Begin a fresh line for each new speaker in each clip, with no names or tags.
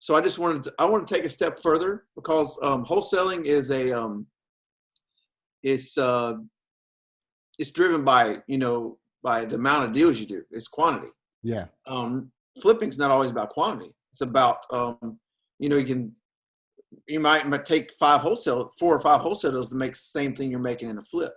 So I want to take a step further because wholesaling is it's driven by, by the amount of deals you do. It's quantity.
Yeah.
Flipping's not always about quantity. It's about, you might take 4 or 5 wholesale deals to make the same thing you're making in a flip.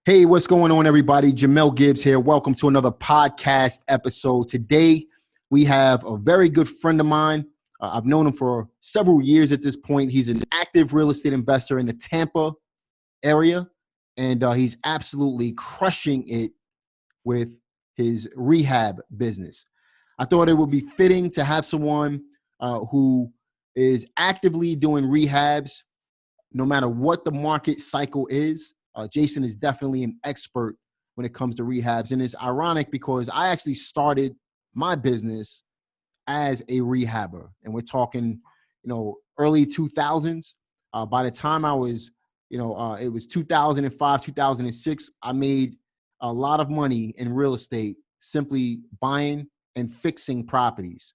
Hey, what's going on, everybody? Jamel Gibbs here. Welcome to another podcast episode. Today, we have a very good friend of mine. I've known him for several years at this point. He's an active real estate investor in the Tampa area, and he's absolutely crushing it with his rehab business. I thought it would be fitting to have someone who is actively doing rehabs no matter what the market cycle is. Jason is definitely an expert when it comes to rehabs. And it's ironic because I actually started my business as a rehabber. And we're talking, early 2000s. By the time I was, it was 2005, 2006, I made a lot of money in real estate simply buying and fixing properties.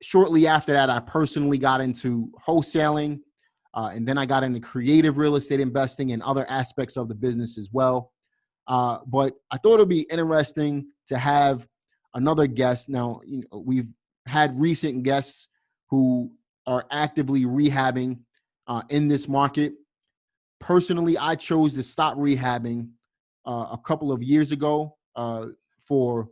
Shortly after that, I personally got into wholesaling. And then I got into creative real estate investing and other aspects of the business as well. But I thought it would be interesting to have another guest. Now, we've had recent guests who are actively rehabbing in this market. Personally, I chose to stop rehabbing a couple of years ago for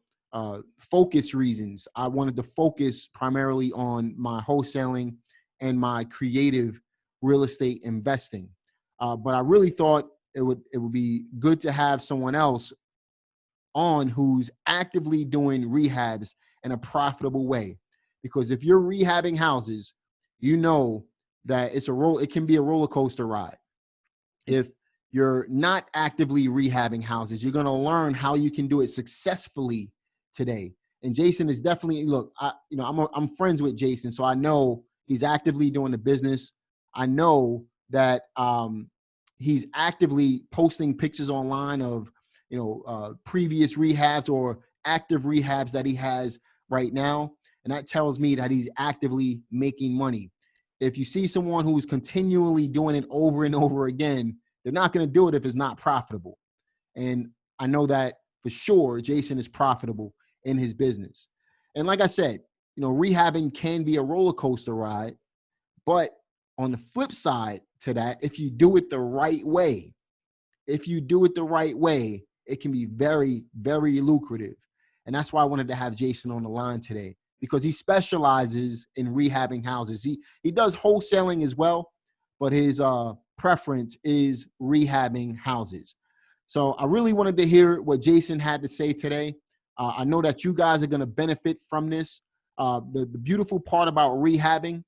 focus reasons. I wanted to focus primarily on my wholesaling and my creative real estate investing. But I really thought it would be good to have someone else on who's actively doing rehabs in a profitable way. Because if you're rehabbing houses, you know that it can be a roller coaster ride. If you're not actively rehabbing houses, you're going to learn how you can do it successfully today. And Jason is definitely, I'm friends with Jason, so I know he's actively doing the business. I know that he's actively posting pictures online of, previous rehabs or active rehabs that he has right now. And that tells me that he's actively making money. If you see someone who's continually doing it over and over again, they're not going to do it if it's not profitable. And I know that for sure, Jason is profitable in his business. And like I said, rehabbing can be a roller coaster ride, but on the flip side to that, if you do it the right way, it can be very, very lucrative. And that's why I wanted to have Jason on the line today, because he specializes in rehabbing houses. He does wholesaling as well, but his preference is rehabbing houses. So I really wanted to hear what Jason had to say today. I know that you guys are going to benefit from this. The beautiful part about rehabbing,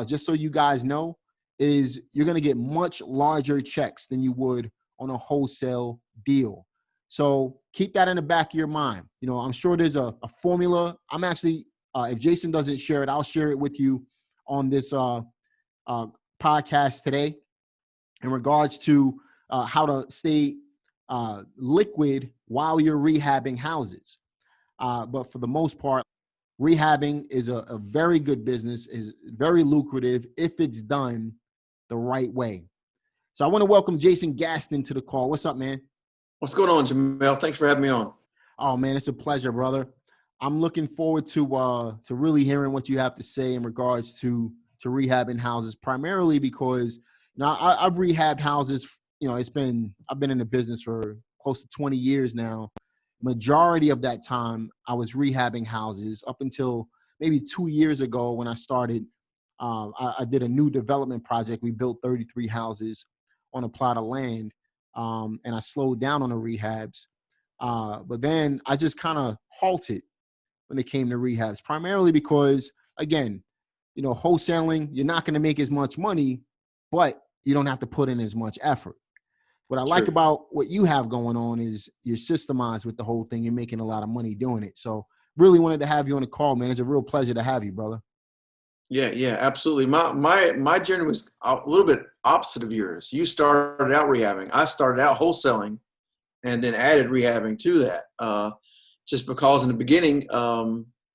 just so you guys know, is you're going to get much larger checks than you would on a wholesale deal. So keep that in the back of your mind. I'm sure there's a formula. I'm actually, if Jason doesn't share it, I'll share it with you on this podcast today in regards to how to stay liquid while you're rehabbing houses. But for the most part, rehabbing is a very good business, is very lucrative if it's done the right way. So I want to welcome Jason Gaston to the call. What's up, man?
What's going on, Jamel? Thanks for having me on.
Oh, man, it's a pleasure, brother. I'm looking forward to really hearing what you have to say in regards to rehabbing houses, primarily because I've rehabbed houses. I've been in the business for close to 20 years now. Majority of that time, I was rehabbing houses up until maybe 2 years ago when I started. I did a new development project. We built 33 houses on a plot of land, and I slowed down on the rehabs. But then I just kind of halted when it came to rehabs, primarily because, again, wholesaling, you're not going to make as much money, but you don't have to put in as much effort. What I like about what you have going on is you're systemized with the whole thing. You're making a lot of money doing it. So really wanted to have you on the call, man. It's a real pleasure to have you, brother.
Yeah, absolutely. My journey was a little bit opposite of yours. You started out rehabbing. I started out wholesaling and then added rehabbing to that. Just because in the beginning,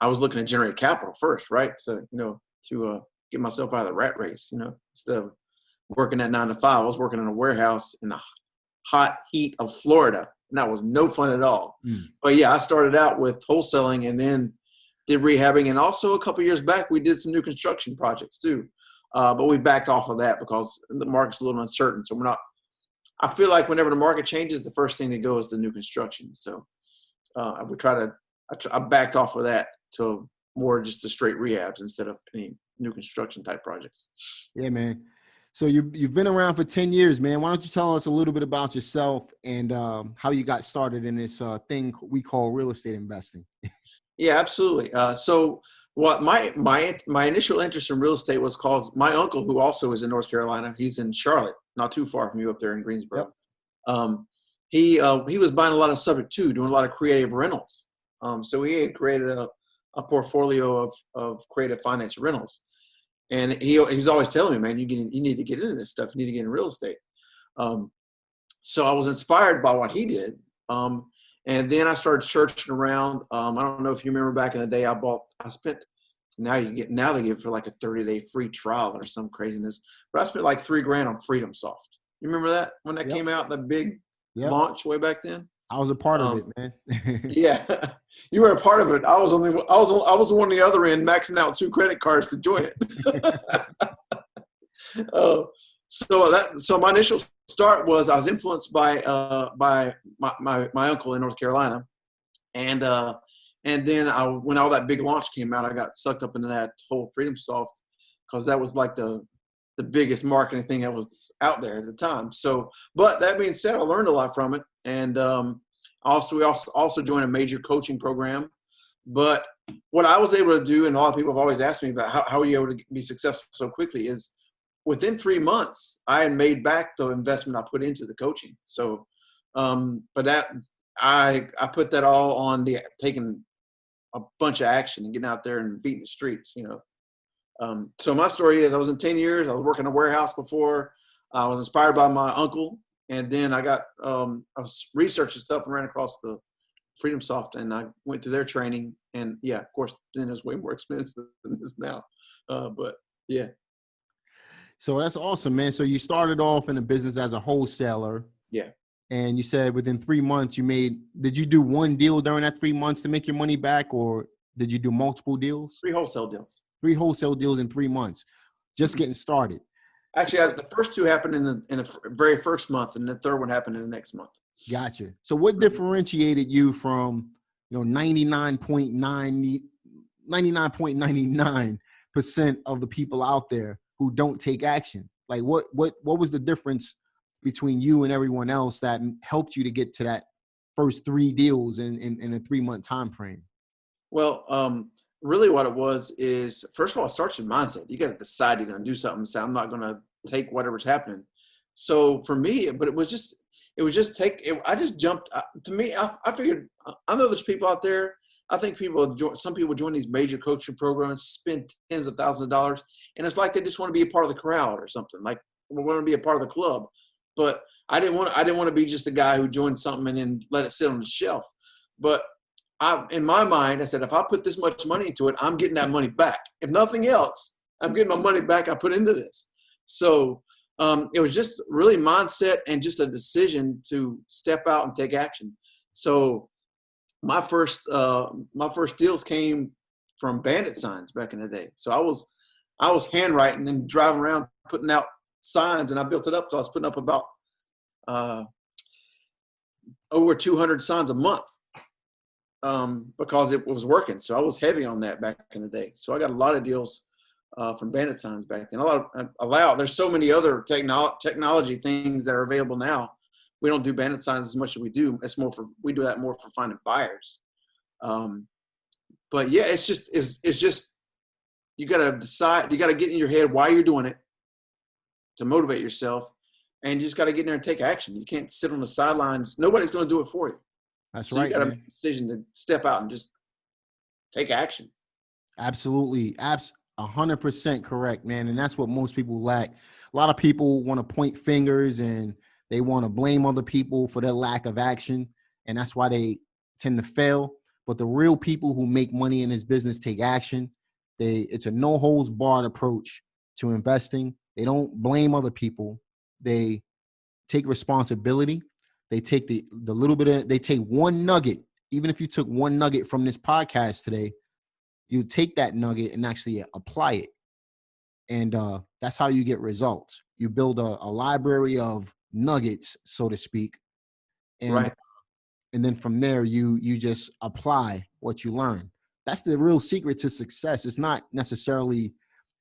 I was looking to generate capital first, right? So, to get myself out of the rat race, instead of working that 9 to 5, I was working in a warehouse in the hot heat of Florida, and that was no fun at all. But yeah, I started out with wholesaling and then did rehabbing. And also a couple of years back, we did some new construction projects too. But we backed off of that because the market's a little uncertain. So I feel like whenever the market changes, the first thing that goes is the new construction. So I backed off of that to more just the straight rehabs instead of any new construction type projects.
Yeah, man. So you've been around for 10 years, man. Why don't you tell us a little bit about yourself and how you got started in this thing we call real estate investing?
Yeah, absolutely. So what my initial interest in real estate was cause my uncle, who also is in North Carolina, he's in Charlotte, not too far from you up there in Greensboro. Yep. He was buying a lot of subject to, doing a lot of creative rentals. So he had created a portfolio of creative finance rentals. And he's always telling me, man, you need to get into this stuff. You need to get in real estate. So I was inspired by what he did. And then I started searching around. I don't know if you remember back in the day, now they give for like a 30-day free trial or some craziness. But I spent like $3,000 on Freedom Soft. You remember that when that came out, that big launch way back then?
I was a part of it, man.
Yeah, you were a part of it. I was on the other end, maxing out 2 credit cards to join it. So my initial start was I was influenced by my uncle in North Carolina, and then when all that big launch came out, I got sucked up into that whole Freedom Soft because that was like the biggest marketing thing that was out there at the time. So, but that being said, I learned a lot from it. And we also joined a major coaching program. But what I was able to do, and a lot of people have always asked me about how are you able to be successful so quickly, is within 3 months, I had made back the investment I put into the coaching. So, but that I put that all on taking a bunch of action and getting out there and beating the streets, So my story is I was in 10 years. I was working in a warehouse before. I was inspired by my uncle. And then I was researching stuff and ran across the Freedom Soft, and I went through their training. And yeah, of course, then it was way more expensive than this now. But yeah.
So that's awesome, man. So you started off in the business as a wholesaler.
Yeah.
And you said within 3 months did you do one deal during that 3 months to make your money back, or did you do multiple deals?
3 wholesale deals.
3 wholesale deals in 3 months, just getting started.
Actually, the first 2 happened in the very first month, and the third one happened in the next month.
Gotcha. So what differentiated you from 99.99% of the people out there who don't take action? Like what was the difference between you and everyone else that helped you to get to that first 3 deals in a 3-month time frame?
Well, really what it was is, first of all, it starts with mindset. You got to decide you're going to do something. So I'm not going to take whatever's happening. So for me, but I just jumped. To me, I figured, I know there's people out there. I think some people join these major coaching programs, spend tens of thousands of dollars, and it's like they just want to be a part of the crowd or something. Like we want to be a part of the club. But I didn't want to be just a guy who joined something and then let it sit on the shelf. But in my mind, I said, if I put this much money into it, I'm getting that money back. If nothing else, I'm getting my money back I put into this. So it was just really mindset and just a decision to step out and take action. So my first deals came from bandit signs back in the day. So I was handwriting and driving around putting out signs, and I built it up. So I was putting up about over 200 signs a month. Because it was working. So I was heavy on that back in the day. So I got a lot of deals from bandit signs back then. There's so many other technology things that are available now. We don't do bandit signs as much as we do. We do that more for finding buyers. But yeah, it's just you got to decide. You got to get in your head why you're doing it to motivate yourself, and you just got to get in there and take action. You can't sit on the sidelines. Nobody's going to do it for you.
That's right.
You got to make a decision to step out and just take action.
Absolutely. 100% correct, man. And that's what most people lack. A lot of people want to point fingers and they want to blame other people for their lack of action. And that's why they tend to fail. but the real people who make money in this business take action. It's a no holds barred approach to investing. They don't blame other people. They take responsibility. They take the little bit of, they take one nugget. Even if you took one nugget from this podcast today, you take that nugget and actually apply it. And that's how you get results. You build a library of nuggets, so to speak. And,
Right.
and then from there, you just apply what you learn. That's the real secret to success. It's not necessarily,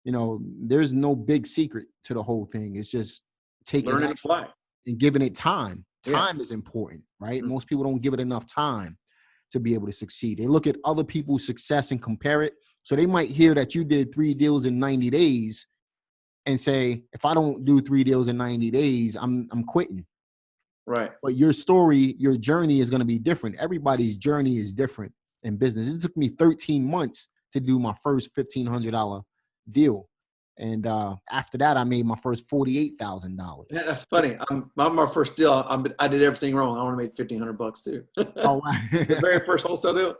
there's no big secret to the whole thing. It's just taking
Learn and
action
apply.
and giving it time.
Yeah.
Time is important, right?
Mm-hmm.
Most people don't give it enough time to be able to succeed. They look at other people's success and compare it. So they might hear that you did 3 deals in 90 days and say, if I don't do 3 deals in 90 days, I'm quitting.
Right.
But your story, your journey is going to be different. Everybody's journey is different in business. It took me 13 months to do my first $1,500 deal. And after that, I made my first $48,000.
Yeah, that's funny. I'm my first deal. I did everything wrong. I only made $1,500 too.
Oh, wow.
The very first wholesale deal.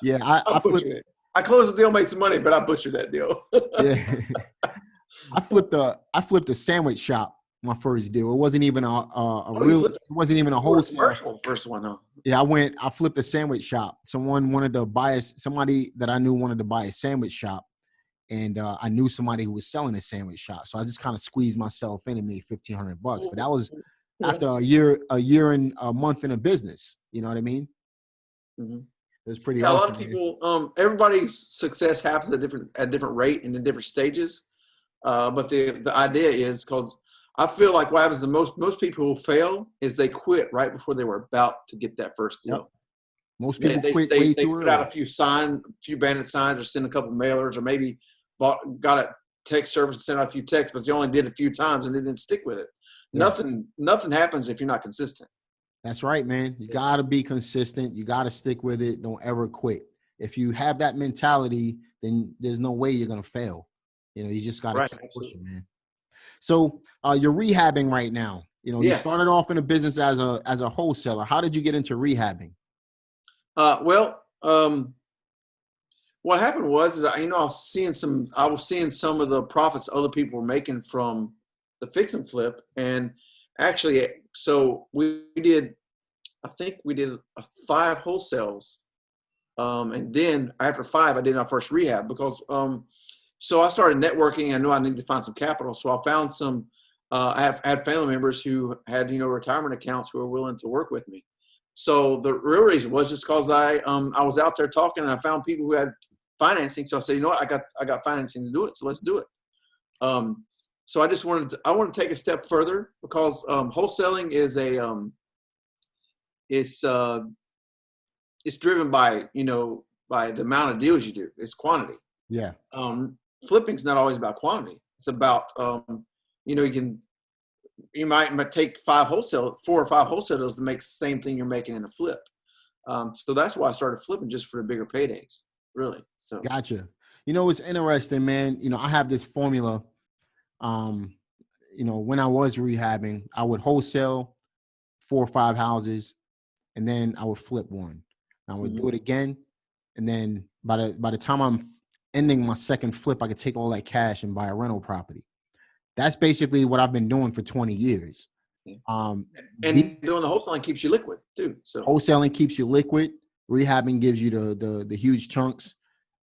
Yeah,
I butchered it. I closed the deal, made some money, but I butchered that deal.
Yeah. I flipped a sandwich shop my first deal. It wasn't even it wasn't even a wholesale.
First one, huh?
Yeah, I flipped a sandwich shop. Somebody that I knew wanted to buy a sandwich shop. And I knew somebody who was selling a sandwich shop. So I just kind of squeezed myself in and made $1,500. But that was after a year and a month in a business. You know what I mean?
Mm-hmm.
It was pretty
awesome.
awesome.
A lot of people, everybody's success happens at different rate and in different stages. But the idea is, because I feel like what happens to most people who fail is they quit right before they were about to get that first deal. Yep.
Most people quit way too early.
Put out a few bandit signs, or send a couple mailers, or maybe got a text service and sent out a few texts, but you only did it a few times and they didn't stick with it. Yeah. Nothing happens if you're not consistent.
That's right, man. You got to be consistent. You got to stick with it. Don't ever quit. If you have that mentality, then there's no way you're going to fail. You just got to keep pushing, man. So you're rehabbing right now. You started off in a business as a wholesaler. How did you get into rehabbing?
What happened was I was seeing some of the profits other people were making from the fix and flip. And actually, so we did 5 wholesales. And then after 5, I did my first rehab because, so I started networking. I knew I needed to find some capital. So I found some, I had family members who had, retirement accounts who were willing to work with me. So the real reason was just because I was out there talking and I found people who had financing. So I said, I got financing to do it. So let's do it. So I wanted to take a step further because wholesaling is it's driven by the amount of deals you do. It's quantity.
Yeah.
Flipping's not always about quantity. It's about you might take 4 or 5 wholesale deals to make the same thing you're making in a flip. So that's why I started flipping, just for the bigger paydays, really. So
gotcha. It's interesting, man. I have this formula. When I was rehabbing, I would wholesale 4 or 5 houses, and then I would flip 1. I would do it again, and then by the time I'm ending my second flip, I could take all that cash and buy a rental property. That's basically what I've been doing for 20 years.
And doing the wholesaling keeps you liquid too. So
wholesaling keeps you liquid. Rehabbing gives you the huge chunks,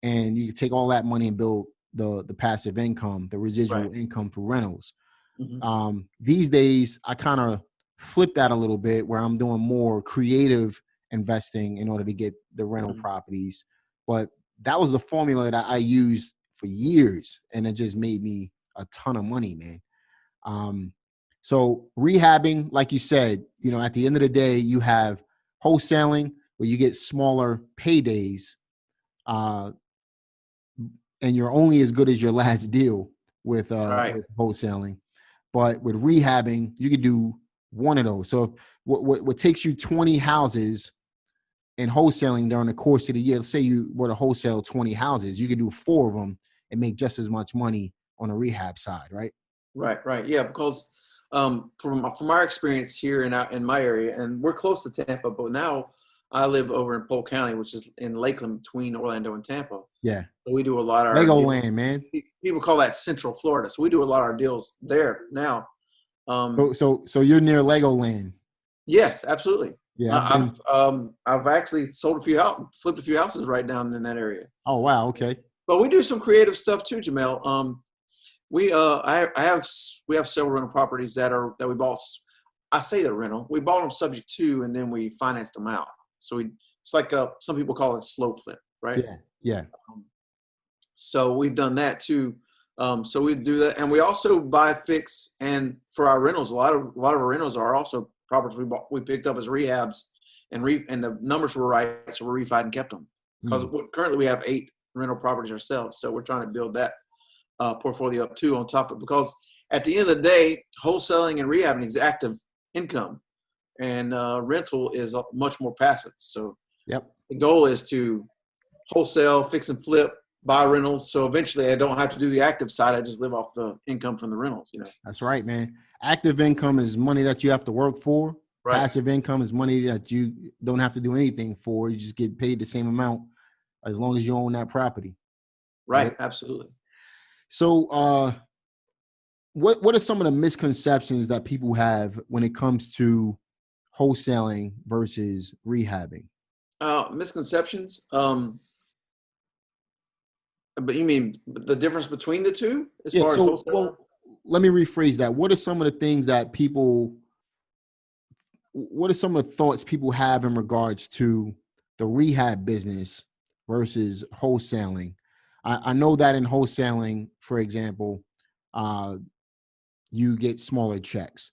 and you can take all that money and build the passive income, the residual income for rentals. Mm-hmm. These days, I kind of flip that a little bit, where I'm doing more creative investing in order to get the rental properties. But that was the formula that I used for years, and it just made me a ton of money, man. So rehabbing, like you said, at the end of the day, you have wholesaling where you get smaller paydays, and you're only as good as your last deal with wholesaling. But with rehabbing, you could do one of those. So what takes you 20 houses in wholesaling during the course of the year, let's say you were to wholesale 20 houses, you could do 4 of them and make just as much money on the rehab side, right?
Right. Yeah, because from our experience here in my area, and we're close to Tampa, but now I live over in Polk County, which is in Lakeland between Orlando and Tampa.
Yeah.
So we do a lot of our
Legoland, man.
people call that Central Florida. So we do a lot of our deals there now.
So you're near Legoland.
Yes, absolutely.
Yeah.
I've actually sold flipped a few houses right down in that area.
Oh, wow. Okay.
But we do some creative stuff too, Jamel. We have several rental properties that we bought. I say they're rental. We bought them subject to, and then we financed them out. So it's like some people call it slow flip, right?
Yeah. Yeah.
So we've done that too. So we do that, and we also buy fix. And for our rentals, a lot of our rentals are also properties we picked up as rehabs, and the numbers were right, so we refied and kept them. Because currently we have 8 rental properties ourselves, so we're trying to build that portfolio up too on top of, because at the end of the day, wholesaling and rehabbing is active income, and rental is much more passive. So the goal is to wholesale, fix and flip, buy rentals. So eventually I don't have to do the active side. I just live off the income from the rentals,
That's right, man. Active income is money that you have to work for. Right. Passive income is money that you don't have to do anything for. You just get paid the same amount as long as you own that property.
Right. Absolutely.
So what are some of the misconceptions that people have when it comes to wholesaling versus rehabbing?
Misconceptions? But you mean the difference between the two as far as wholesaling?
Well, let me rephrase that. What are some of the things that what are some of the thoughts people have in regards to the rehab business versus wholesaling? I know that in wholesaling, for example, you get smaller checks.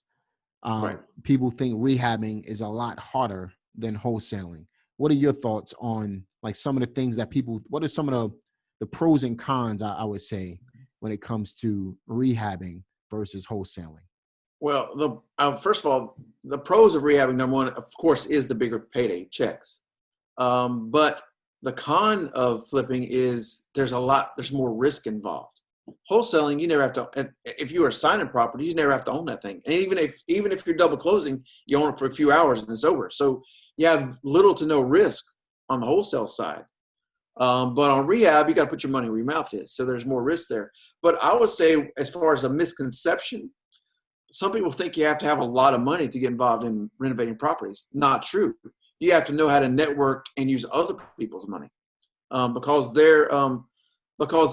Right.
People think rehabbing is a lot harder than wholesaling. What are your thoughts on like some of the things that what are some of the pros and cons, I would say, when it comes to rehabbing versus wholesaling?
Well, first of all, the pros of rehabbing, number one, of course, is the bigger payday checks. But the con of flipping is there's more risk involved. Wholesaling, you never have to, if you are signing property, you never have to own that thing. And even if you're double closing, you own it for a few hours and it's over. So you have little to no risk on the wholesale side. But on rehab, you got to put your money where your mouth is. So there's more risk there. But I would say, as far as a misconception, some people think you have to have a lot of money to get involved in renovating properties. Not true. You have to know how to network and use other people's money, because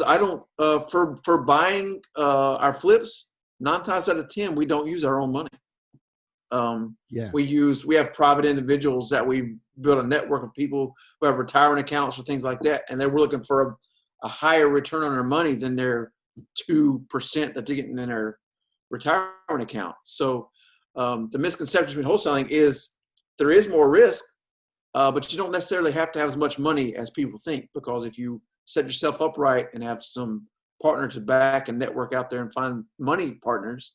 I don't for buying our flips, 9 times out of 10 we don't use our own money. We have private individuals that we build a network of people who have retirement accounts or things like that, and they were looking for a higher return on their money than their 2% that they're getting in their retirement account. So the misconception between wholesaling is there is more risk, but you don't necessarily have to have as much money as people think, because if you set yourself up right and have some partners to back and network out there and find money partners,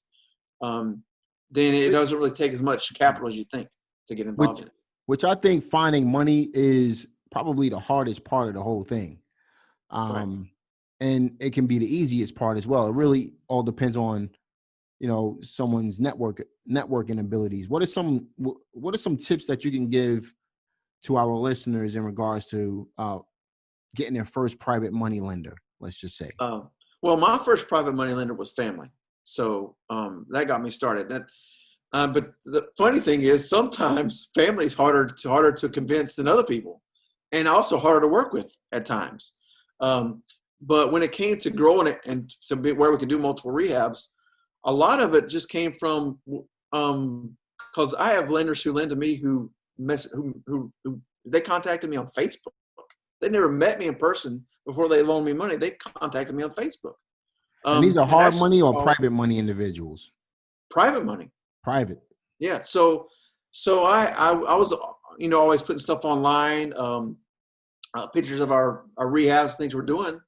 then it doesn't really take as much capital as you think to get involved in it.
Which I think finding money is probably the hardest part of the whole thing.
Right.
And it can be the easiest part as well. It really all depends on, someone's networking abilities. What are some tips that you can give to our listeners in regards to getting their first private money lender, let's just say?
Well, my first private money lender was family. So that got me started. But the funny thing is sometimes family is harder to convince than other people, and also harder to work with at times. But when it came to growing it and to be where we could do multiple rehabs, a lot of it just came from because I have lenders who lend to me who they contacted me on Facebook. They never met me in person before they loaned me money. They contacted me on Facebook.
And these are hard money or private money individuals?
Private money.
Private.
Yeah. So I was, always putting stuff online, pictures of our rehabs, things we're doing.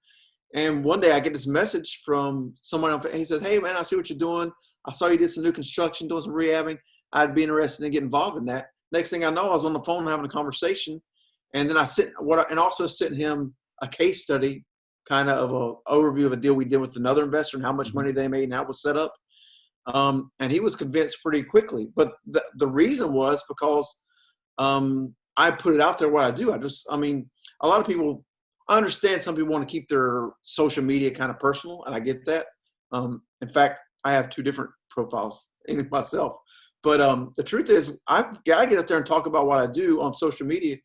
And one day I get this message from someone. He said, "Hey man, I see what you're doing. I saw you did some new construction, doing some rehabbing. I'd be interested in getting involved in that." Next thing I know, I was on the phone having a conversation. And then also sent him a case study, kind of an overview of a deal we did with another investor and how much money they made and how it was set up. And he was convinced pretty quickly. But the reason was because I put it out there what I do. I mean, a lot of people, I understand some people want to keep their social media kind of personal, and I get that. In fact, I have 2 different profiles in myself. But the truth is, I get out there and talk about what I do on social media,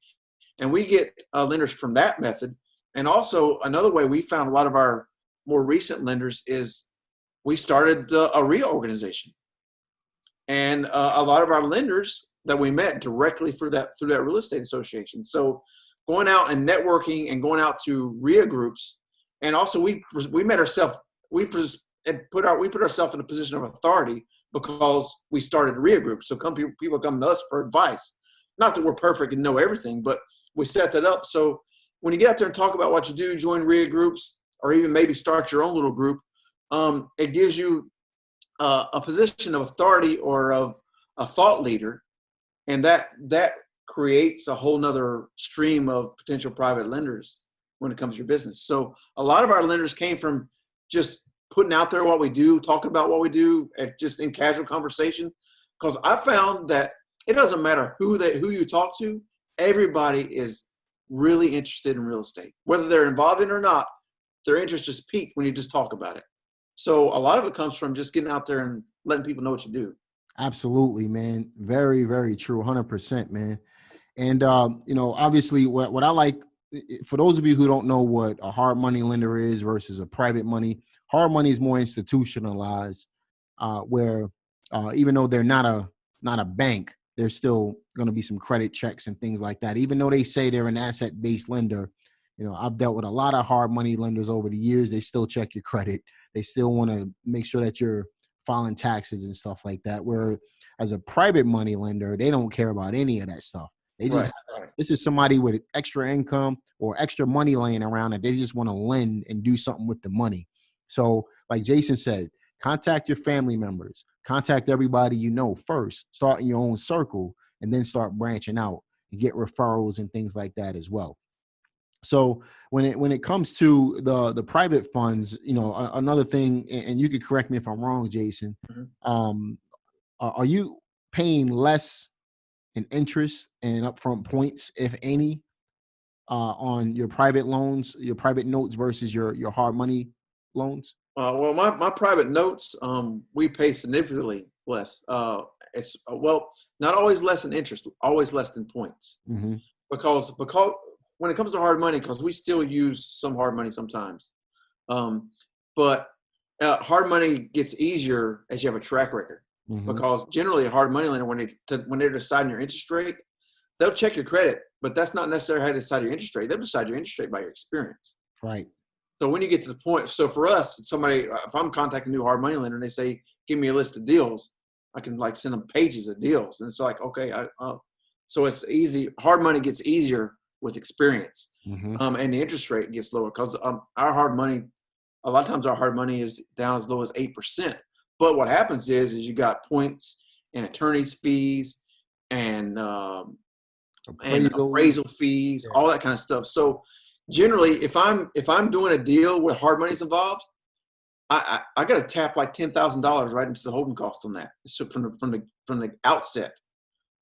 and we get lenders from that method. And also another way we found a lot of our more recent lenders is we started a REIA organization. And a lot of our lenders that we met directly through that real estate association. So going out and networking and going out to REIA groups, and also we met ourselves. We put ourselves in a position of authority because we started REIA groups. So people come to us for advice. Not that we're perfect and know everything, but we set that up. So when you get out there and talk about what you do, join REIA groups, or even maybe start your own little group, it gives you a position of authority or of a thought leader, and that creates a whole nother stream of potential private lenders when it comes to your business. So a lot of our lenders came from just putting out there what we do, talking about what we do, just in casual conversation. Because I found that it doesn't matter who you talk to, everybody is really interested in real estate, whether they're involved in it or not. Their interest is piqued when you just talk about it. So a lot of it comes from just getting out there and letting people know what you do.
Absolutely, man. Very, very true. 100%, man. And, obviously what I like, for those of you who don't know what a hard money lender is versus a private money, hard money is more institutionalized, where even though they're not a bank, there's still going to be some credit checks and things like that. Even though they say they're an asset-based lender, I've dealt with a lot of hard money lenders over the years. They still check your credit. They still want to make sure that you're filing taxes and stuff like that. Where as a private money lender, they don't care about any of that stuff. They just, This is somebody with extra income or extra money laying around and they just want to lend and do something with the money. So like Jason said, contact your family members, contact everybody you know first, start in your own circle, and then start branching out and get referrals and things like that as well. So when it comes to the private funds, another thing, and you could correct me if I'm wrong, Jason, are you paying less in interest and upfront points, if any, on your private loans, your private notes versus your hard money loans?
Well, my private notes, we pay significantly less. It's not always less in interest, always less than points.
Mm-hmm.
Because when it comes to hard money, because we still use some hard money sometimes, but hard money gets easier as you have a track record. Mm-hmm. Because generally a hard money lender, when they're deciding your interest rate, they'll check your credit, but that's not necessarily how they decide your interest rate. They'll decide your interest rate by your experience.
Right.
So when you get to the point, so for us, if I'm contacting a new hard money lender and they say, give me a list of deals, I can send them pages of deals. And it's like, okay, so it's easy. Hard money gets easier with experience.
Mm-hmm.
And the interest rate gets lower because our hard money, a lot of times our hard money is down as low as 8%. But what happens is you got points and attorney's fees and appraisal fees, all that kind of stuff. So generally, if I'm doing a deal where hard money's involved, I got to tap like $10,000 right into the holding cost on that. So from the outset,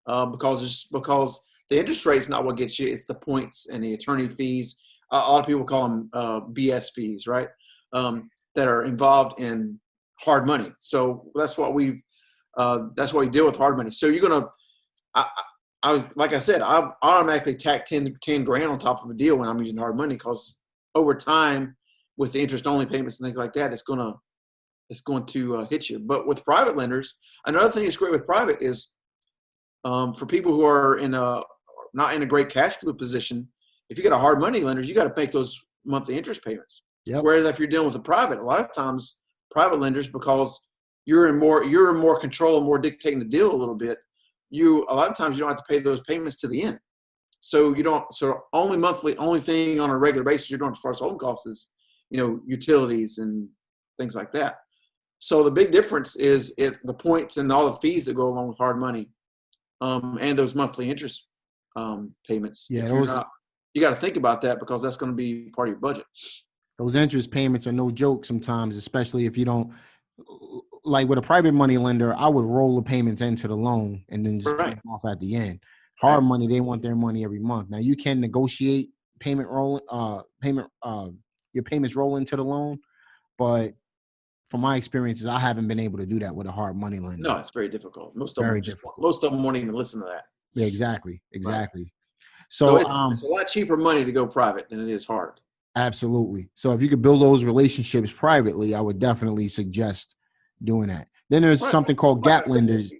because the interest rate is not what gets you; it's the points and the attorney fees. A lot of people call them BS fees, right? That are involved in hard money. So that's what we deal with hard money. So you're gonna, like I said, I automatically tack 10 grand on top of a deal when I'm using hard money because over time with the interest only payments and things like that, it's going to hit you. But with private lenders, another thing that's great with private is for people who are not in a great cash flow position, if you get a hard money lender, you got to make those monthly interest payments.
Yep.
Whereas if you're dealing with a private, a lot of times private lenders, because you're in more control and more dictating the deal a little bit, a lot of times you don't have to pay those payments to the end. So only thing on a regular basis you're doing as far as home costs is, utilities and things like that. So the big difference is the points and all the fees that go along with hard money, and those monthly interest payments.
Yeah,
you got to think about that because that's going to be part of your budget.
Those interest payments are no joke sometimes, especially if you don't, like with a private money lender, I would roll the payments into the loan and then just pay them off at the end. Hard money, they want their money every month. Now you can negotiate your payments roll into the loan, but from my experiences, I haven't been able to do that with a hard money lender.
No, it's very difficult.
Very difficult.
Most of them won't even listen to that.
Yeah, exactly.
Right.
So
it's a lot cheaper money to go private than it is hard.
Absolutely. So if you could build those relationships privately, I would definitely suggest doing that. Then there's something called gap lenders.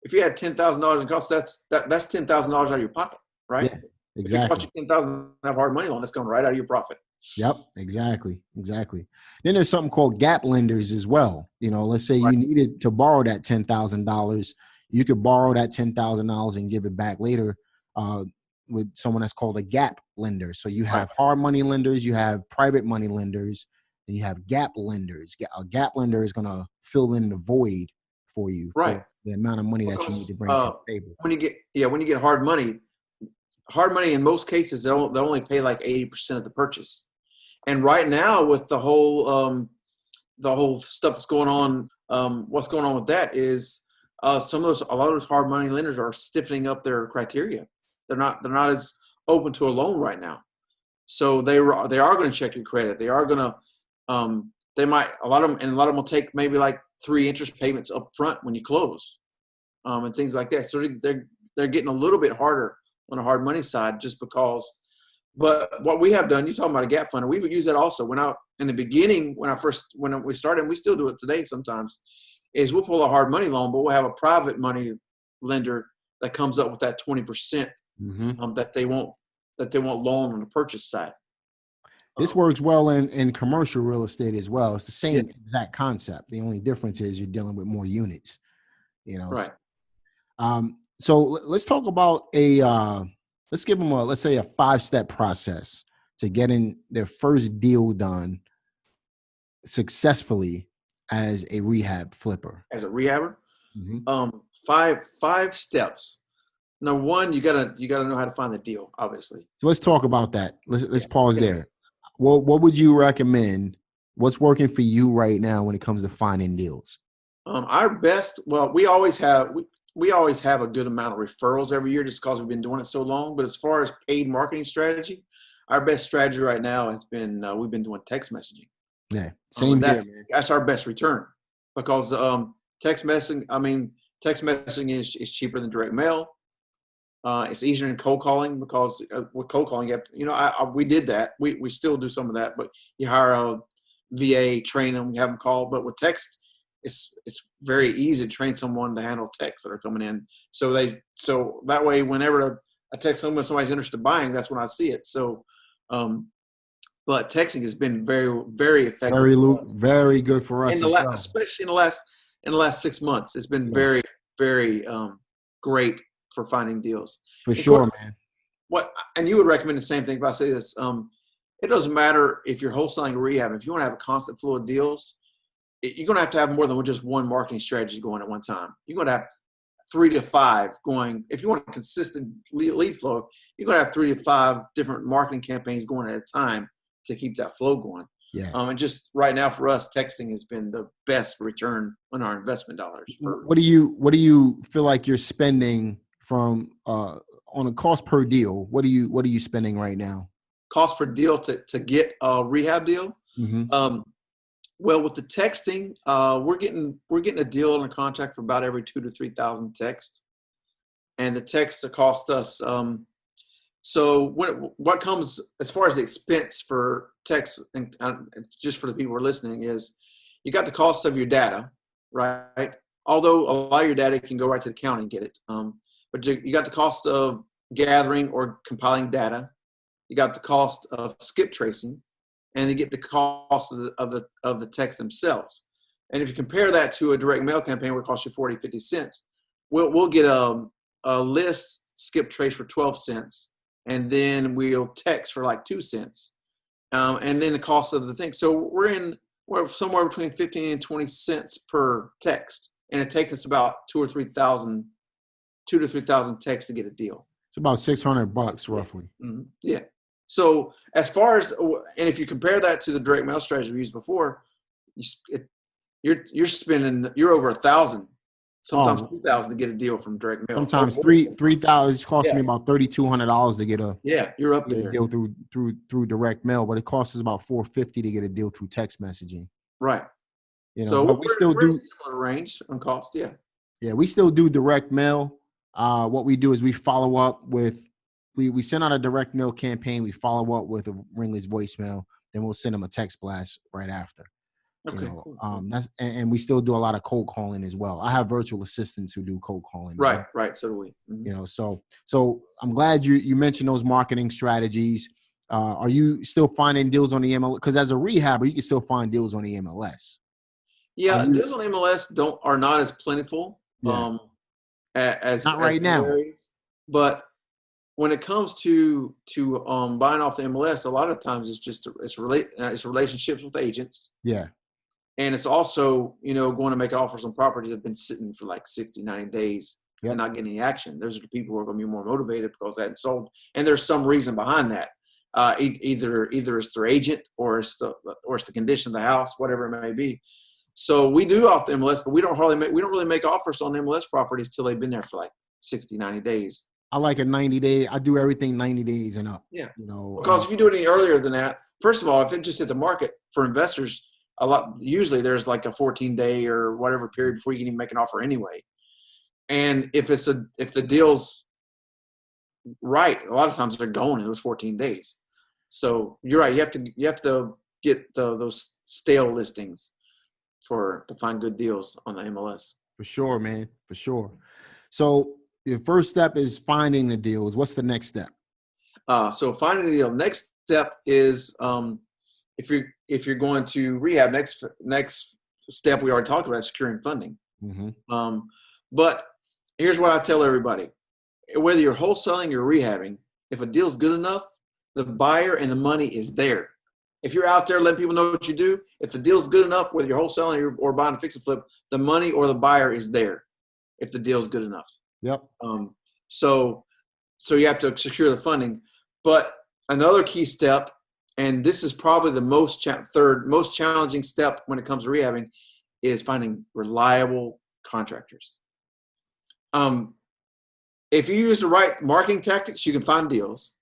If you had $10,000 in costs, that's $10,000 out of your pocket, right?
Yeah, exactly.
If you cost $10,000 have hard money loan, that's going right out of your profit.
Yep, exactly. Then there's something called gap lenders as well. Let's say you needed to borrow that $10,000, you could borrow that $10,000 and give it back later with someone that's called a gap lender. So you have hard money lenders, you have private money lenders, and you have gap lenders. A gap lender is going to fill in the void for you, for the amount of money that you need to bring to the table.
When you get hard money in most cases they'll only pay like 80% of the purchase. And right now with the whole stuff that's going on, what's going on with that is a lot of those hard money lenders are stiffening up their criteria. They're not as open to a loan right now. So they are going to check your credit. They are going to a lot of them will take maybe like 3 interest payments up front when you close, and things like that. So they're getting a little bit harder on the hard money side just because. But what we have done, you're talking about a gap funder, we've used that also. In the beginning, when we started, and we still do it today sometimes, is we'll pull a hard money loan, but we'll have a private money lender that comes up with that 20% that they won't loan on the purchase side.
This works well in commercial real estate as well. It's the same exact concept. The only difference is you're dealing with more units,
Right.
So let's talk about let's give them let's say a 5-step process to getting their first deal done successfully as a rehab flipper.
As a rehabber, 5 steps. Number 1, you gotta know how to find the deal, obviously.
So let's talk about that. Let's pause there. What would you recommend? What's working for you right now when it comes to finding deals?
Our best, we always have a good amount of referrals every year just because we've been doing it so long. But as far as paid marketing strategy, our best strategy right now has been we've been doing text messaging.
Yeah, same here, man.
That's our best return because text messaging is cheaper than direct mail. It's easier than cold calling because with cold calling, we did that. We still do some of that, but you hire a VA, train them, you have them call. But with text, it's very easy to train someone to handle texts that are coming in. So that way, whenever I text someone, somebody's interested in buying, that's when I see it. So, but texting has been very, very effective.
Very good for us,
especially in the last 6 months. It's been very, very great for finding deals.
For sure, man.
And you would recommend the same thing if I say this. It doesn't matter if you're wholesaling or rehab. If you want to have a constant flow of deals, you're going to have more than just one marketing strategy going at one time. You're going to have 3 to 5 going. If you want a consistent lead flow, you're going to have 3 to 5 different marketing campaigns going at a time to keep that flow going.
Yeah.
And just right now for us, texting has been the best return on our investment dollars.
What do you feel like you're spending from on a cost per deal? What are you spending right now?
Cost per deal to get a rehab deal? Well, with the texting, we're getting a deal on a contract for about every 2,000 to 3,000 texts, and the texts cost us. So what comes as far as the expense for text, and just for the people who are listening, is you got the cost of your data, right? Although a lot of your data can go right to the county and get it, but you got the cost of gathering or compiling data. You got the cost of skip tracing. And they get the cost of the text themselves. And if you compare that to a direct mail campaign where it costs you 40, 50 cents, we'll get a list skip trace for 12 cents, and then we'll text for like 2 cents, and then the cost of the thing. So we're somewhere between 15 and 20 cents per text, and it takes us about 2 to 3,000 texts to get a deal.
It's about $600 roughly.
Mm-hmm. Yeah. So as far as, and if you compare that to the direct mail strategy we used before, you're over 1,000 sometimes 2,000 to get a deal from direct mail.
Sometimes 3,000. It's costing
Yeah.
me about $3,200 to get a
You're up there.
deal through direct mail, but it costs us about $450 to get a deal through text messaging.
Right.
You know,
So
but we still do
in a similar range on cost. Yeah.
Yeah, we still do direct mail. What we do is we follow up with, we send out a direct mail campaign. We follow up with a ringless voicemail. Then we'll send them a text blast right after.
Okay.
You know,
Cool.
and we still do a lot of cold calling as well. I have virtual assistants who do cold calling.
Right. So do we. Mm-hmm.
You know, so I'm glad you mentioned those marketing strategies. Are you still finding deals on the MLS? Because as a rehabber, you can still find deals on the MLS.
Yeah, deals on MLS are not as plentiful.
Yeah.
As
Not right now.
areas. But when it comes to buying off the MLS, a lot of times it's relationships with agents.
Yeah.
And it's also, going to make offers on properties that have been sitting for like 60, 90 days and not getting any action. Those are the people who are going to be more motivated because they hadn't sold. And there's some reason behind that. Either it's their agent or it's the condition of the house, whatever it may be. So we do off the MLS, but we don't really make offers on MLS properties till they've been there for like 60, 90 days.
I like a 90-day. I do everything 90 days and up.
Yeah.
Because
if you do it any earlier than that, first of all, if it just hit the market for investors, usually there's like a 14-day or whatever period before you can even make an offer anyway. And if the deal's right, a lot of times they're going in those 14 days. So you're right. You have to get those stale listings to find good deals on the MLS.
For sure, man. For sure. So the first step is finding the deals. What's the next step?
So finding the deal. Next step is if you're going to rehab. Next step we already talked about, securing funding.
Mm-hmm.
But here's what I tell everybody: whether you're wholesaling or rehabbing, if a deal's good enough, the buyer and the money is there. If you're out there letting people know what you do, if the deal's good enough, whether you're wholesaling or buying a fix and flip, the money or the buyer is there. If the deal's good enough.
Yep.
So you have to secure the funding. But another key step, and this is probably the most challenging step when it comes to rehabbing, is finding reliable contractors. If you use the right marketing tactics, you can find deals.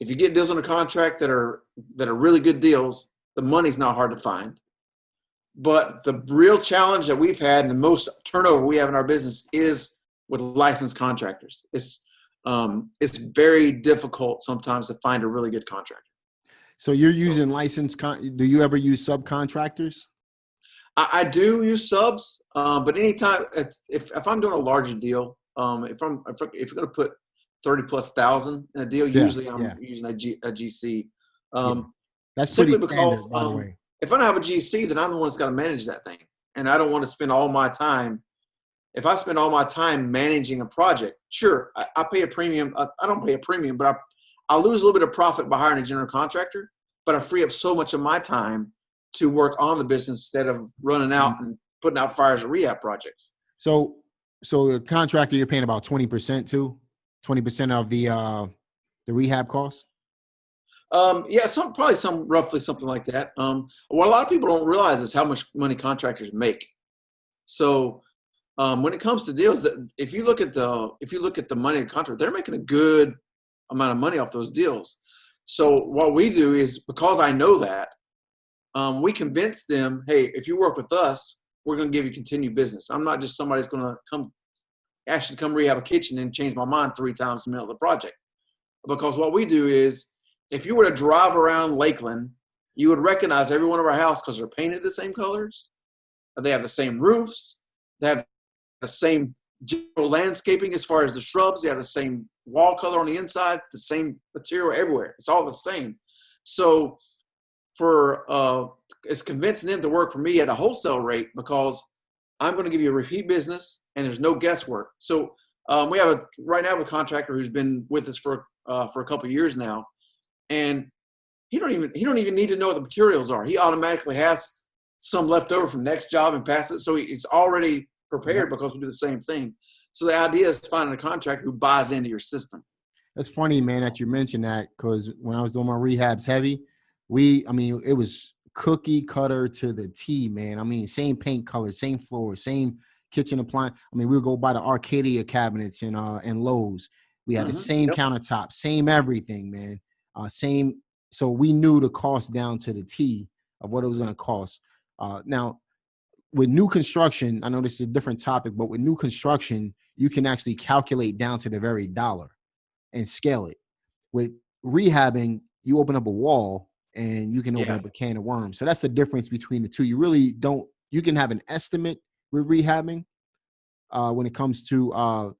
If you get deals under contract that are really good deals, the money's not hard to find. But the real challenge that we've had and the most turnover we have in our business is with licensed contractors. It's very difficult sometimes to find a really good contractor.
So you're using licensed do you ever use subcontractors?
I do use subs, but anytime if I'm doing a larger deal, if you're going to put 30,000+ in a deal, usually I'm using a GC.
That's pretty standard, by the way.
If I don't have a GC, then I'm the one that's got to manage that thing, and I don't want to spend all my time. If I spend all my time managing a project, sure, I pay a premium. I don't pay a premium, but I lose a little bit of profit by hiring a general contractor, but I free up so much of my time to work on the business instead of running out and putting out fires at rehab projects.
So a contractor, you're paying about 20% to 20% of the rehab cost. Roughly something like that. What a lot of people don't realize is how much money contractors make. So when it comes to deals, if you look at the money of contract, they're making a good amount of money off those deals. So what we do is, because I know that, we convince them, hey, if you work with us, we're going to give you continued business. I'm not just somebody that's going to come rehab a kitchen and change my mind 3 times in the middle of the project. Because what we do is, if you were to drive around Lakeland, you would recognize every one of our houses because they're painted the same colors. They have the same roofs. They have the same general landscaping as far as the shrubs. They have the same wall color on the inside, the same material everywhere. It's all the same. So it's convincing them to work for me at a wholesale rate, because I'm going to give you a repeat business and there's no guesswork. So we have right now a contractor who's been with us for a couple of years now, and he don't even need to know what the materials are. He automatically has some left over from next job and pass it. So he's already prepared because we do the same thing. So the idea is finding a contractor who buys into your system. That's funny, man, that you mentioned that, because when I was doing my rehabs heavy, it was cookie cutter to the T, man. I mean, same paint color, same floor, same, kitchen appliance. I mean, we would go buy the Arcadia cabinets in Lowe's. We had the same countertop, same everything, man. Same. So we knew the cost down to the T of what it was going to cost. Now, with new construction, I know this is a different topic, but with new construction, you can actually calculate down to the very dollar and scale it. With rehabbing, you open up a wall and you can open up a can of worms. So that's the difference between the two. You really don't, you can have an estimate with rehabbing when it comes to,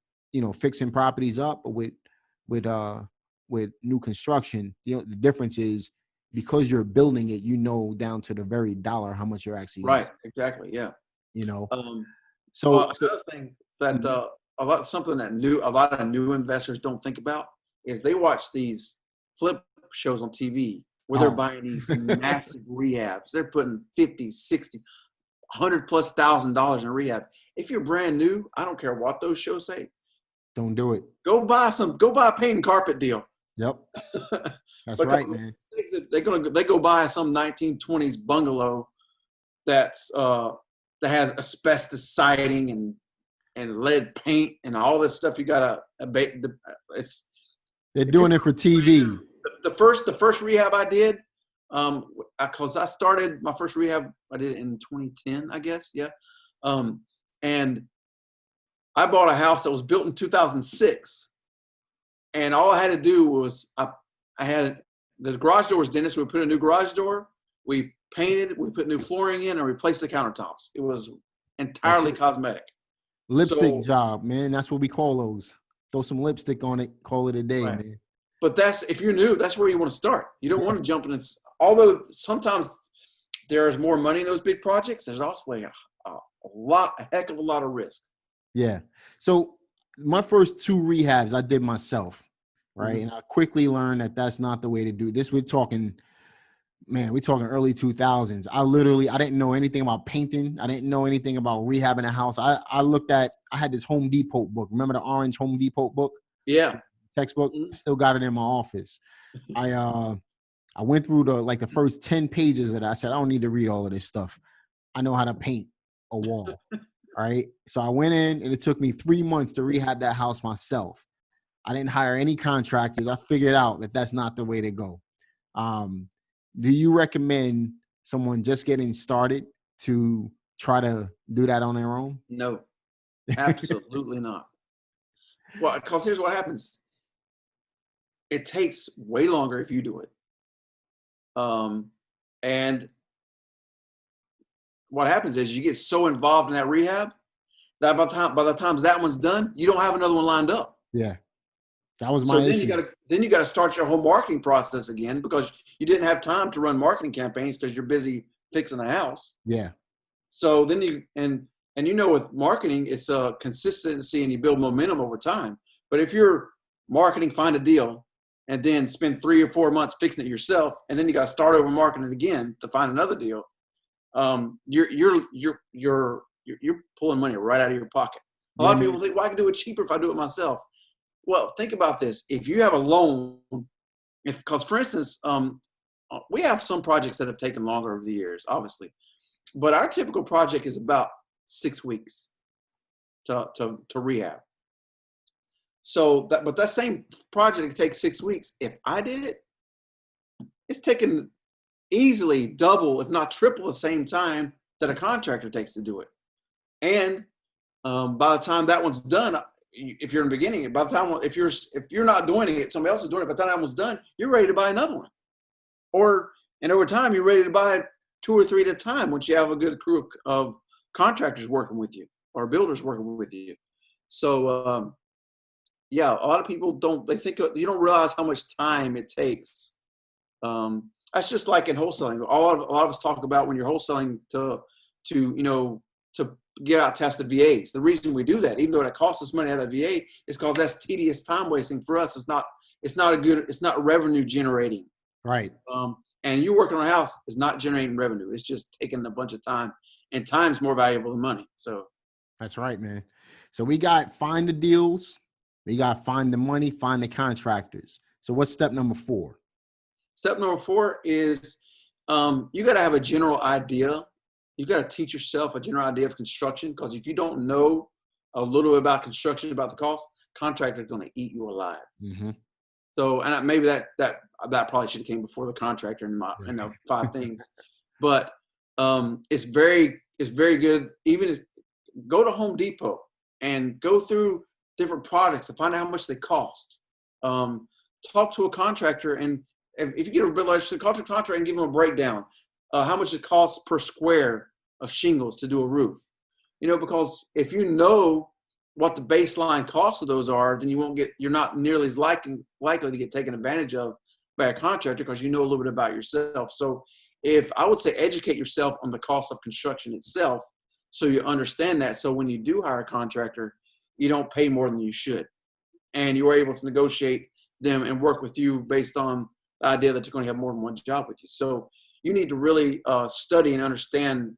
fixing properties up. But with new construction, the difference is because you're building it, down to the very dollar how much you're actually
right. Exactly. Yeah.
So
another thing that a lot of new investors don't think about is they watch these flip shows on TV where they're buying these massive rehabs. They're putting 50, 60, $100,000+ in rehab. If you're brand new, I don't care what those shows say.
Don't do it.
Go buy a paint and carpet deal.
Yep. That's right, man.
They go buy some 1920s bungalow that has asbestos siding and lead paint and all this stuff. You gotta abate.
They're doing it for TV.
The first rehab I did, because I started my first rehab, I did it in 2010, I guess. Yeah. And I bought a house that was built in 2006. And all I had to do was I had the garage door was dented, so we put a new garage door. We painted, we put new flooring in, and replaced the countertops. It was entirely cosmetic.
Lipstick job, man. That's what we call those. Throw some lipstick on it, call it a day,
right.
man.
But if you're new, that's where you want to start. You don't want to jump in. Although sometimes there's more money in those big projects, there's also a heck of a lot of risk.
Yeah. So my first 2 rehabs I did myself, right? And I quickly learned that that's not the way to do this. We're talking early 2000s. I didn't know anything about painting. I didn't know anything about rehabbing a house. I had this Home Depot book. Remember the orange Home Depot book?
Yeah.
Textbook. Still got it in my office. I went through the first 10 pages of that. I said, I don't need to read all of this stuff. I know how to paint a wall. All right. So I went in and it took me 3 months to rehab that house myself. I didn't hire any contractors. I figured out that that's not the way to go. Do you recommend someone just getting started to try to do that on their own?
No, absolutely not. Well, because here's what happens. It takes way longer if you do it. And what happens is you get so involved in that rehab that by the time that one's done, you don't have another one lined up.
Yeah. That was my issue.
Then you got to start your whole marketing process again because you didn't have time to run marketing campaigns because you're busy fixing the house.
Yeah.
So then with marketing, it's a consistency and you build momentum over time. But if you're marketing, find a deal and then spend 3 or 4 months fixing it yourself, and then you got to start over marketing again to find another deal, you're pulling money right out of your pocket. A lot of people think, well, I can do it cheaper if I do it myself. Well, think about this. If you have a loan, because for instance, we have some projects that have taken longer over the years, obviously, but our typical project is about 6 weeks to rehab. So but that same project takes 6 weeks. If I did it, it's taken easily double, if not triple the same time that a contractor takes to do it. And by the time that one's done, if you're in the beginning, by the time, if you're not doing it, somebody else is doing it, by the time that one's done, you're ready to buy another one. And over time, you're ready to buy 2 or 3 at a time once you have a good crew of contractors working with you or builders working with you. So, a lot of people you don't realize how much time it takes. That's just like in wholesaling. A lot of us talk about when you're wholesaling to get out tested VAs. The reason we do that, even though it costs us money out of VA, is because that's tedious time wasting for us. It's not revenue generating.
Right.
And you working on a house is not generating revenue. It's just taking a bunch of time, and time's more valuable than money. So
that's right, man. So we got find the deals. We got find the money, find the contractors. So what's step number 4?
Step number 4 is you got to have a general idea you got to teach yourself a general idea of construction, because if you don't know a little bit about construction, about the cost, contractor is going to eat you alive.
Mm-hmm.
So, and maybe that probably should have came before the contractor in my, 5 things, but it's very good. Even go to Home Depot and go through different products to find out how much they cost. Talk to a contractor, and if you get a relationship, talk to a contractor and give them a breakdown, how much it costs per square of shingles to do a roof. Because if you know what the baseline costs of those are, then you're not nearly as likely to get taken advantage of by a contractor, because you know a little bit about yourself. So if I would say educate yourself on the cost of construction itself, so you understand that. So when you do hire a contractor, you don't pay more than you should, and you are able to negotiate them and work with you based on the idea that you're going to have more than one job with you. So you need to really study and understand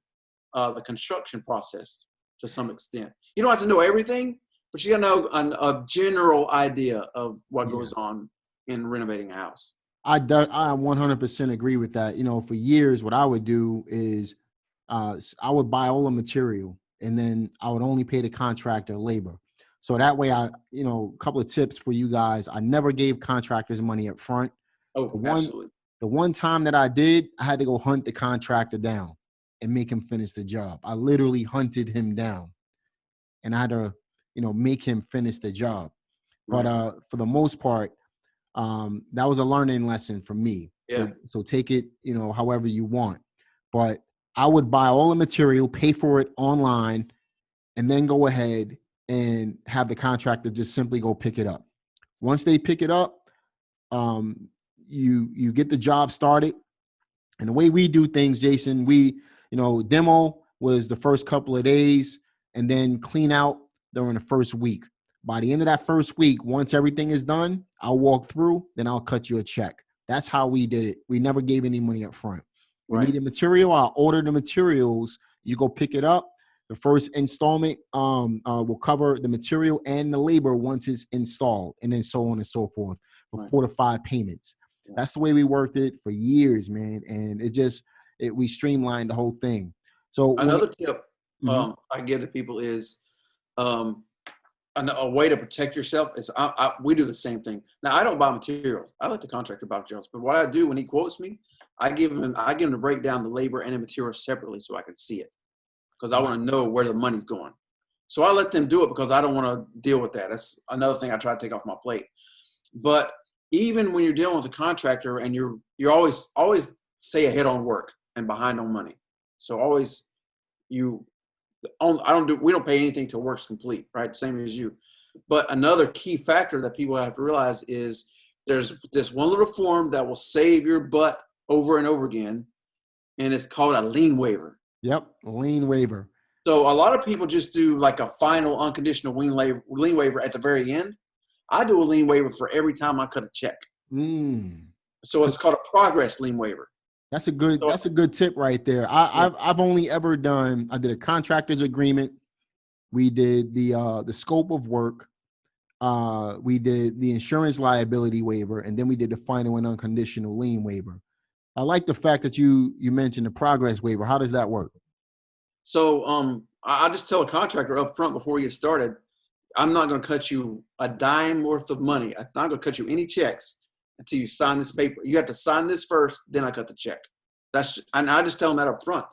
the construction process to some extent. You don't have to know everything, but you got to know a general idea of what goes on in renovating a house.
I 100% agree with that. For years, what I would do is I would buy all the material, and then I would only pay the contractor labor. So that way, a couple of tips for you guys. I never gave contractors money up front.
Oh, absolutely.
The one time that I did, I had to go hunt the contractor down and make him finish the job. I literally hunted him down, and I had to, make him finish the job.
Right.
But for the most part, that was a learning lesson for me.
Yeah.
So take it, however you want. But I would buy all the material, pay for it online, and then go ahead and have the contractor just simply go pick it up. Once they pick it up, you get the job started. And the way we do things, Jason, demo was the first couple of days, and then clean out during the first week. By the end of that first week, once everything is done, I'll walk through, then I'll cut you a check. That's how we did it. We never gave any money up front. We needed material, I'll order the materials. You go pick it up. The first installment will cover the material and the labor once it's installed, and then so on and so forth for 4 to 5 payments. Yeah. That's the way we worked it for years, man. And we streamlined the whole thing. So
another tip I give to people is a way to protect yourself is we do the same thing. Now, I don't buy materials. I let the contractor buy materials. But what I do when he quotes me, I give him to break down the labor and the material separately so I can see it, because I want to know where the money's going. So I let them do it because I don't want to deal with that. That's another thing I try to take off my plate. But even when you're dealing with a contractor, and you're always stay ahead on work and behind on money. So always we don't pay anything till work's complete, right? Same as you. But another key factor that people have to realize is there's this one little form that will save your butt over and over again, and it's called a lien waiver.
Yep, a lien waiver.
So a lot of people just do like a final unconditional lien waiver at the very end. I do a lien waiver for every time I cut a check. So it's called a progress lien waiver.
That's a good tip right there. I've only ever I did a contractor's agreement. We did the scope of work. We did the insurance liability waiver, and then we did the final and unconditional lien waiver. I like the fact that you mentioned the progress waiver. How does that work?
So I just tell a contractor up front before we get started, I'm not going to cut you a dime worth of money. I'm not going to cut you any checks until you sign this paper. You have to sign this first, then I cut the check. And I just tell them that up front,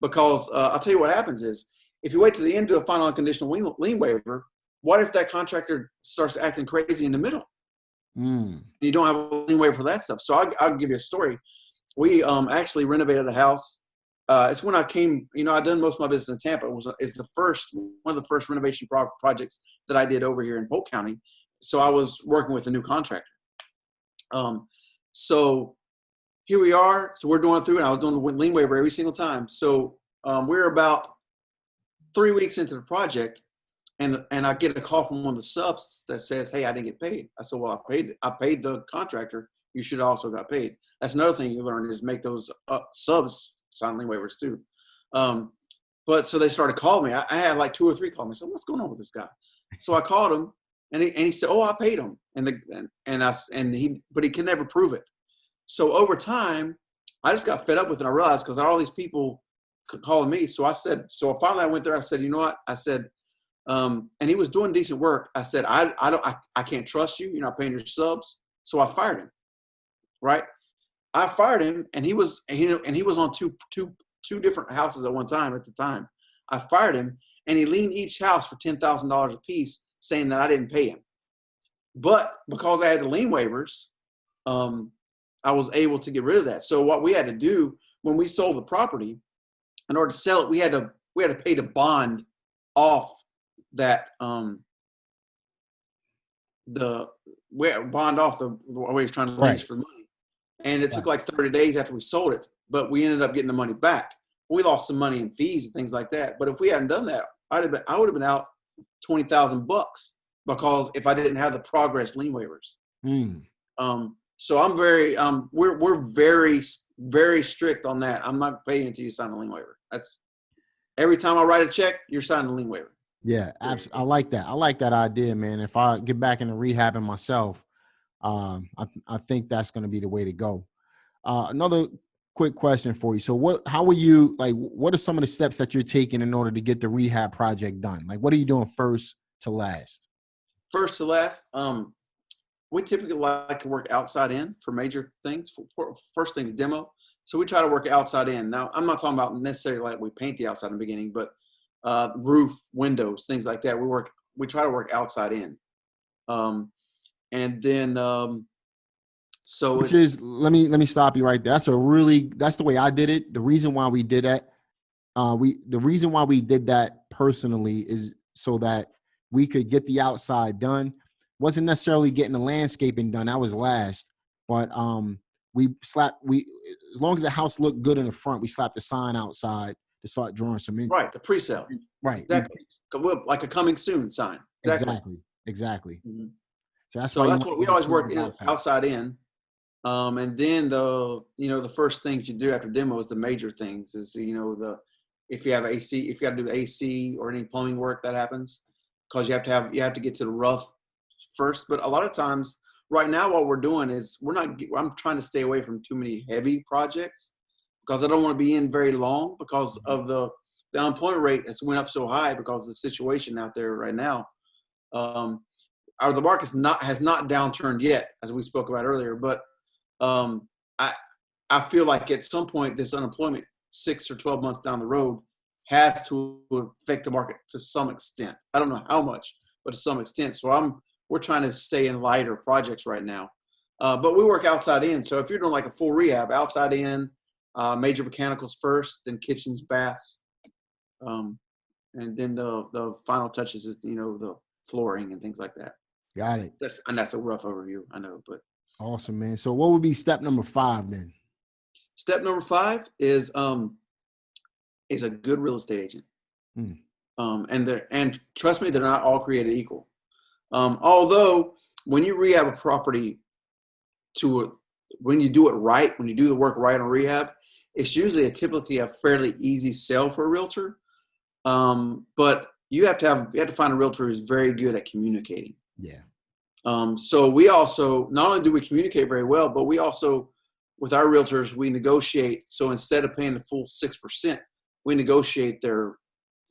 because I'll tell you what happens is, if you wait to the end to do a final unconditional lien waiver, what if that contractor starts acting crazy in the middle? You don't have a lien waiver for that stuff. So I'll give you a story. We actually renovated a house. It's when I came, I've done most of my business in Tampa. It's one of the first renovation projects that I did over here in Polk County. So I was working with a new contractor. So here we are. So we're going through, and I was doing the lien waiver every single time. So we're about 3 weeks into the project, and I get a call from one of the subs that says, "Hey, I didn't get paid." I said, "Well, I paid the contractor. You should have also got paid." That's another thing you learn, is make those subs sign lien waivers too. But so they started calling me. I had like 2 or 3 call me. So what's going on with this guy? So I called him, and he said, "Oh, I paid him." But he could never prove it. So over time, I just got fed up with it. I realized, because all these people calling me. So I said, so finally I went there. I said, you know what? I said, and he was doing decent work. I said, I can't trust you. You're not paying your subs. So I fired him. Right. I fired him, and he was on two different houses at one time. At the time, I fired him, and he liened each house for $10,000 a piece, saying that I didn't pay him. But because I had the lien waivers, I was able to get rid of that. So what we had to do when we sold the property, in order to sell it, we had to pay the bond off that the way he's trying to lend for the money. And it took like 30 days after we sold it, but we ended up getting the money back. We lost some money in fees and things like that. But if we hadn't done that, I would have been out $20,000 because if I didn't have the progress lien waivers. So I'm very, we're very, very strict on that. I'm not paying until you sign a lien waiver. That's every time I write a check, you're signing a lien waiver.
Yeah, absolutely. I like that. I like that idea, man. If I get back into rehabbing myself, I think that's going to be the way to go. Another quick question for you. So what are some of the steps that you're taking in order to get the rehab project done? Like, what are you doing first to last?
First to last, we typically like to work outside in for major things. First thing is demo. So we try to work outside in. Now, I'm not talking about necessarily like we paint the outside in the beginning, but roof, windows, things like that. We try to work outside in. And then,
let me stop you right there. That's the way I did it. The reason why we did that, the reason why we did that personally is so that we could get the outside done. Wasn't necessarily getting the landscaping done. That was last, but, as long as the house looked good in the front, we slapped the sign outside to start drawing some in.
Right. The pre-sale.
Right.
Exactly. Like a coming soon sign.
Exactly.
Mm-hmm.
So that's
what we always work outside in. And then the first things you do after demo is the major things is, if you have AC, if you got to do AC or any plumbing work that happens, because you have to get to the rough first. But a lot of times right now, what we're doing is I'm trying to stay away from too many heavy projects because I don't want to be in very long because of the unemployment rate has went up so high because of the situation out there right now. The market has not downturned yet, as we spoke about earlier, but I feel like at some point this unemployment 6 or 12 months down the road has to affect the market to some extent. I don't know how much, but to some extent. So we're trying to stay in lighter projects right now, but we work outside in. So if you're doing like a full rehab, outside in, major mechanicals first, then kitchens, baths, and then the final touches is the flooring and things like that.
Got it.
That's a rough overview, I know, but
awesome, man. So what would be step number 5 then?
Step number 5 is a good real estate agent. And trust me, they're not all created equal. Although when you rehab a property when you do it right, when you do the work right on rehab, it's usually typically a fairly easy sell for a realtor. But you have to find a realtor who's very good at communicating.
Yeah.
So we also, not only do we communicate very well, but we also, with our realtors, we negotiate. So instead of paying the full 6%, we negotiate their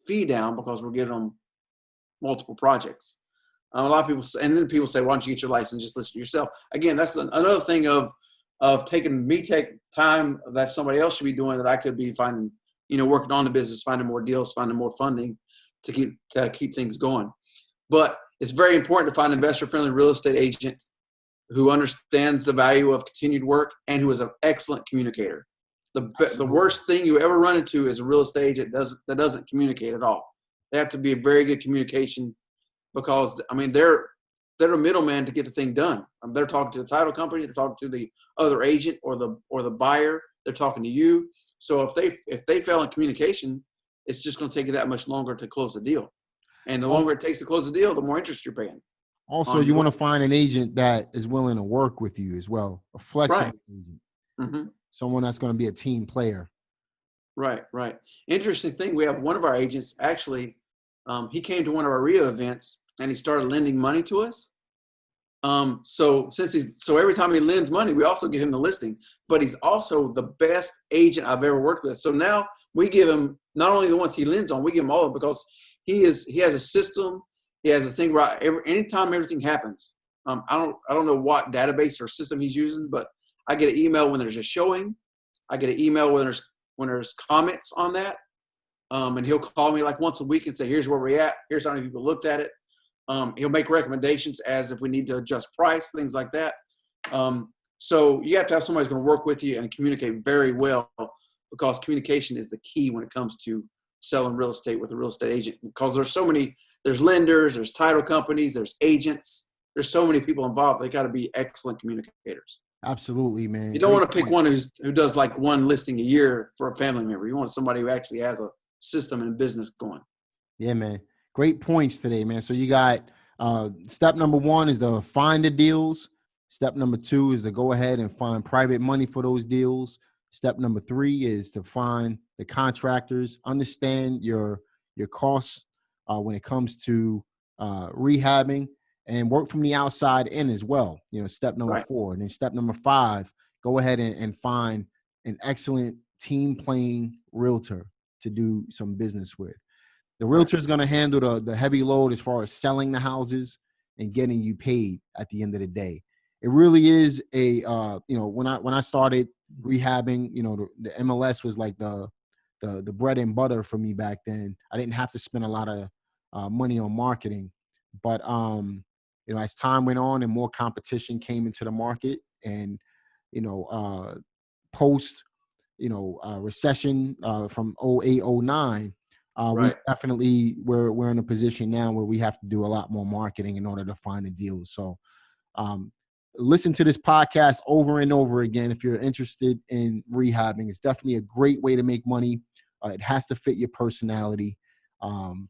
fee down because we're giving them multiple projects. A lot of people say, and then people say, why don't you get your license? Just listen to yourself. Again, that's another thing of take time that somebody else should be doing that I could be finding, working on the business, finding more deals, finding more funding to keep things going. But it's very important to find an investor-friendly real estate agent who understands the value of continued work and who is an excellent communicator. The worst thing you ever run into is a real estate agent that doesn't communicate at all. They have to be a very good communication because, they're a middleman to get the thing done. They're talking to the title company, they're talking to the other agent or the buyer, they're talking to you. So if they fail in communication, it's just going to take you that much longer to close the deal. And the longer it takes to close the deal, the more interest you're paying.
Also, you want to find an agent that is willing to work with you as well, a flexible agent, someone that's going to be a team player.
Right. Interesting thing, we have one of our agents, actually, he came to one of our REIA events and he started lending money to us. So every time he lends money, we also give him the listing, but he's also the best agent I've ever worked with. So now we give him not only the ones he lends on, we give him all of them because he has a system. He has a thing right. Anytime everything happens, I don't know what database or system he's using, but I get an email when there's a showing. I get an email when there's comments on that. And he'll call me like once a week and say, here's where we're at. Here's how many people looked at it. He'll make recommendations as if we need to adjust price, things like that. So you have to have somebody who's going to work with you and communicate very well, because communication is the key when it comes to selling real estate with a real estate agent, because there's lenders, there's title companies, there's agents, there's so many people involved. They got to be excellent communicators.
Absolutely, man.
You don't want to pick one who does like one listing a year for a family member. You want somebody who actually has a system and business going.
Yeah, man. Great points today, man. So you got step number 1 is to find the deals. Step number 2 is to go ahead and find private money for those deals. Step number 3 is to find the contractors, understand your costs when it comes to rehabbing, and work from the outside in as well. Step number 4. And then step number 5, go ahead and find an excellent team playing realtor to do some business with. The realtor is going to handle the heavy load as far as selling the houses and getting you paid at the end of the day. It really is when I started rehabbing, the MLS was like the bread and butter for me back then. I didn't have to spend a lot of money on marketing, but as time went on and more competition came into the market, and post recession from 08, 09. We definitely we're in a position now where we have to do a lot more marketing in order to find the deals. So listen to this podcast over and over again if you're interested in rehabbing. It's definitely a great way to make money. It has to fit your personality, and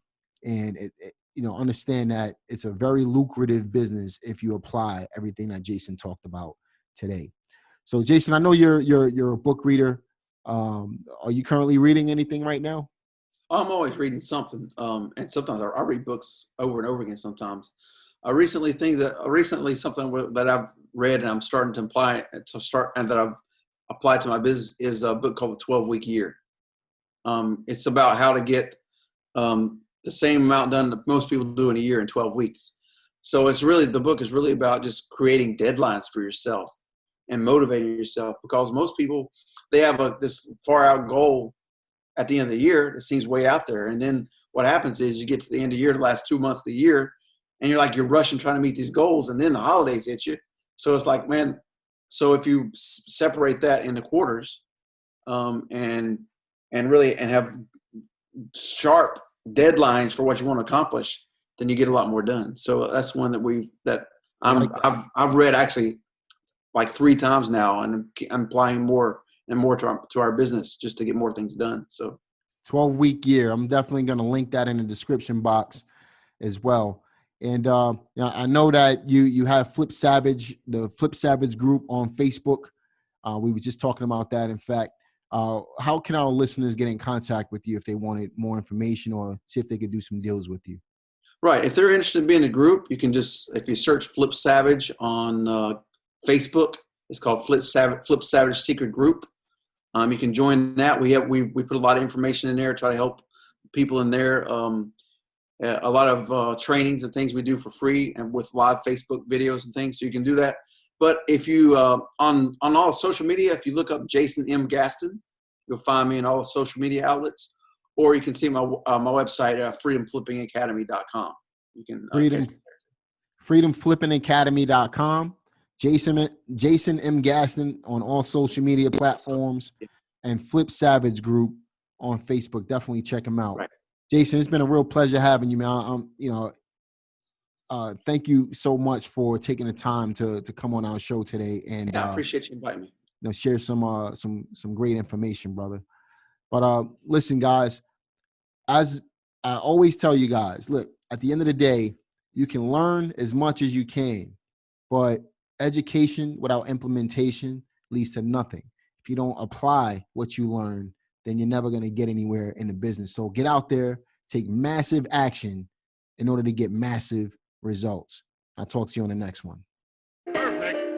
understand that it's a very lucrative business if you apply everything that Jason talked about today. So Jason, I know you're a book reader. Are you currently reading anything right now?
I'm always reading something, and sometimes I read books over and over again. Sometimes, recently something that I've read and I'm starting to apply and that I've applied to my business is a book called The 12-Week Year. It's about how to get the same amount done that most people do in a year in 12 weeks. So the book is really about just creating deadlines for yourself and motivating yourself, because most people, they have this far out goal at the end of the year. It seems way out there. And then what happens is you get to the end of the year, the last 2 months of the year, and you're rushing trying to meet these goals, and then the holidays hit you. So it's like, man, so if you separate that into quarters, and have sharp deadlines for what you want to accomplish, then you get a lot more done. So that's one that I've read actually like 3 times now, and I'm applying more and more to our business just to get more things done. So
12-Week Year. I'm definitely going to link that in the description box as well. And I know that you have Flip Savage, the Flip Savage group on Facebook. We were just talking about that. In fact, how can our listeners get in contact with you if they wanted more information or see if they could do some deals with you?
Right. If they're interested in being a group, you can if you search Flip Savage on Facebook, it's called Flip Savage Secret Group. You can join that. We put a lot of information in there, try to help people in there. A lot of trainings and things we do for free, and with live Facebook videos and things, so you can do that. But if you on all social media, if you look up Jason M. Gaston, you'll find me in all the social media outlets, or you can see my website at freedomflippingacademy.com. You can
freedomflippingacademy.com. Jason M. Gaston on all social media platforms, and Flip Savage Group on Facebook. Definitely check him out. Right. Jason, it's been a real pleasure having you, man. Thank you so much for taking the time to come on our show today, and
I appreciate you inviting me.
Share some great information, brother. But listen, guys, as I always tell you guys, look, at the end of the day, you can learn as much as you can, but education without implementation leads to nothing. If you don't apply what you learn, then you're never going to get anywhere in the business. So get out there, take massive action in order to get massive results. I'll talk to you on the next one.
right back.